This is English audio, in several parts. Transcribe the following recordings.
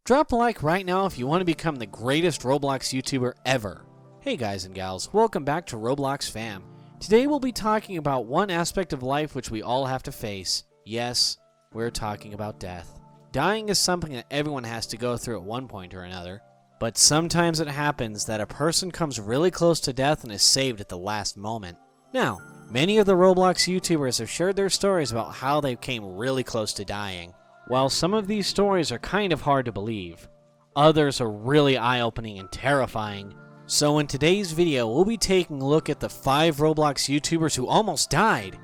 Drop a like right now if you want to become the greatest Roblox YouTuber ever. Hey guys and gals, welcome back to Roblox Fam. Today we'll be talking about one aspect of life which we all have to face. Yes, we're talking about death. Dying is something that everyone has to go through at one point or another, but sometimes it happens that a person comes really close to death and is saved at the last moment. Now, many of the Roblox YouTubers have shared their stories about how they came really close to dying. While some of these stories are kind of hard to believe, others are really eye-opening and terrifying. So in today's video, we'll be taking a look at the 5 Roblox YouTubers who almost died.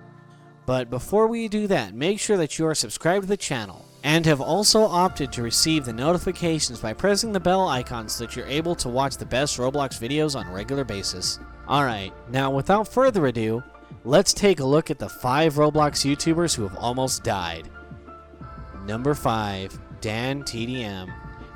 But before we do that, make sure that you are subscribed to the channel and have also opted to receive the notifications by pressing the bell icon so that you're able to watch the best Roblox videos on a regular basis. Alright, now without further ado, let's take a look at the 5 Roblox YouTubers who have almost died. Number 5, DanTDM.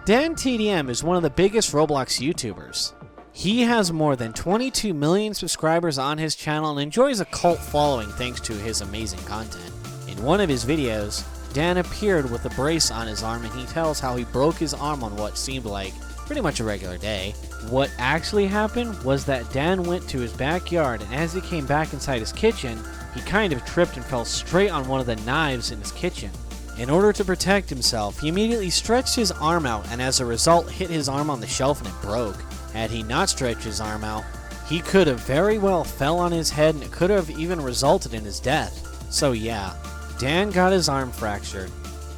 DanTDM is one of the biggest Roblox YouTubers. He has more than 22 million subscribers on his channel and enjoys a cult following thanks to his amazing content. In one of his videos, Dan appeared with a brace on his arm and he tells how he broke his arm on what seemed like pretty much a regular day. What actually happened was that Dan went to his backyard, and as he came back inside his kitchen, he kind of tripped and fell straight on one of the knives in his kitchen. In order to protect himself, he immediately stretched his arm out and as a result hit his arm on the shelf and it broke. Had he not stretched his arm out, he could have very well fell on his head and it could have even resulted in his death. So yeah, Dan got his arm fractured.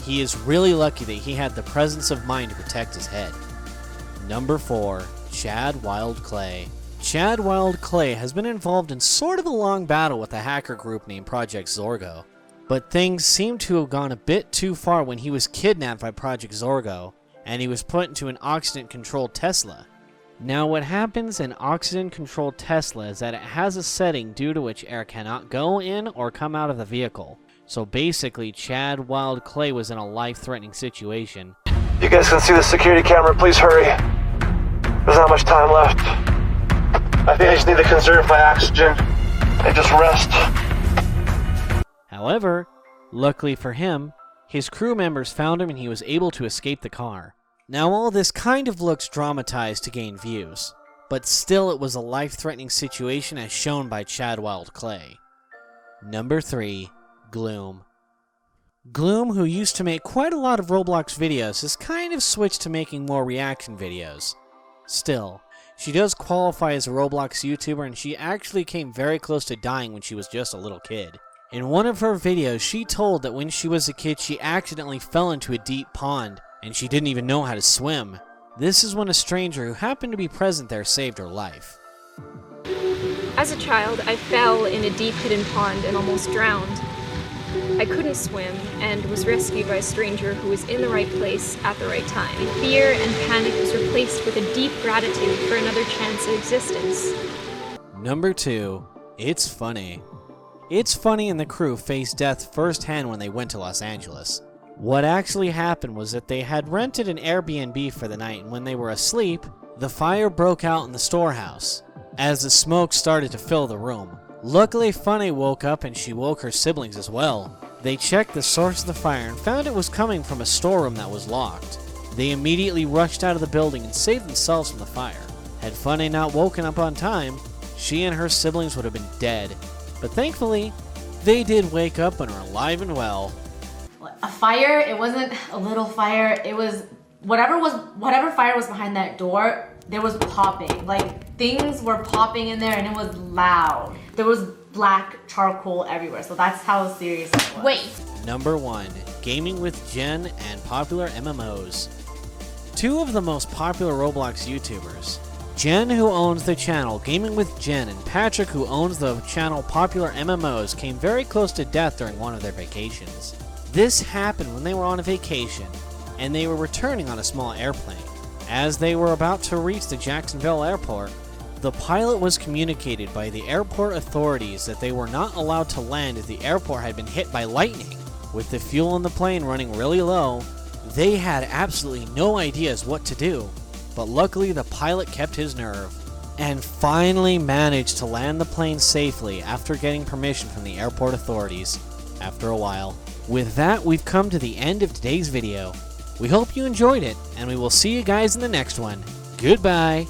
He is really lucky that he had the presence of mind to protect his head. Number 4, Chad Wild Clay. Chad Wild Clay has been involved in sort of a long battle with a hacker group named Project Zorgo. But things seem to have gone a bit too far when he was kidnapped by Project Zorgo, and he was put into an oxygen-controlled Tesla. Now what happens in oxygen-controlled Tesla is that it has a setting due to which air cannot go in or come out of the vehicle. So basically, Chad Wild Clay was in a life-threatening situation. You guys can see the security camera, please hurry. There's not much time left. I think I just need to conserve my oxygen and just rest. However, luckily for him, his crew members found him and he was able to escape the car. Now all this kind of looks dramatized to gain views, but still it was a life-threatening situation as shown by Chad Wild Clay. Number 3, Gloom. Gloom, who used to make quite a lot of Roblox videos, has kind of switched to making more reaction videos. Still, she does qualify as a Roblox YouTuber and she actually came very close to dying when she was just a little kid. In one of her videos, she told that when she was a kid, she accidentally fell into a deep pond, and she didn't even know how to swim. This is when a stranger who happened to be present there saved her life. As a child, I fell in a deep hidden pond and almost drowned. I couldn't swim and was rescued by a stranger who was in the right place at the right time. Fear and panic was replaced with a deep gratitude for another chance at existence. Number 2, ItsFunneh. ItsFunneh and the crew faced death firsthand when they went to Los Angeles. What actually happened was that they had rented an Airbnb for the night, and when they were asleep, the fire broke out in the storehouse, as the smoke started to fill the room. Luckily, Funneh woke up and she woke her siblings as well. They checked the source of the fire and found it was coming from a storeroom that was locked. They immediately rushed out of the building and saved themselves from the fire. Had Funneh not woken up on time, she and her siblings would have been dead. But thankfully, they did wake up and are alive and well. A fire, it wasn't a little fire, it was whatever fire was behind that door, there was popping. Like, things were popping in there and it was loud. There was black charcoal everywhere, so that's how serious it was. Wait. Number 1, GamingWithJen and PopularMMOs. 2 of the most popular Roblox YouTubers. Jen, who owns the channel GamingWithJen, and Patrick, who owns the channel PopularMMOs, came very close to death during one of their vacations. This happened when they were on a vacation, and they were returning on a small airplane. As they were about to reach the Jacksonville airport, the pilot was communicated by the airport authorities that they were not allowed to land as the airport had been hit by lightning. With the fuel in the plane running really low, they had absolutely no ideas what to do. But luckily the pilot kept his nerve, and finally managed to land the plane safely after getting permission from the airport authorities, after a while. With that, we've come to the end of today's video. We hope you enjoyed it, and we will see you guys in the next one. Goodbye.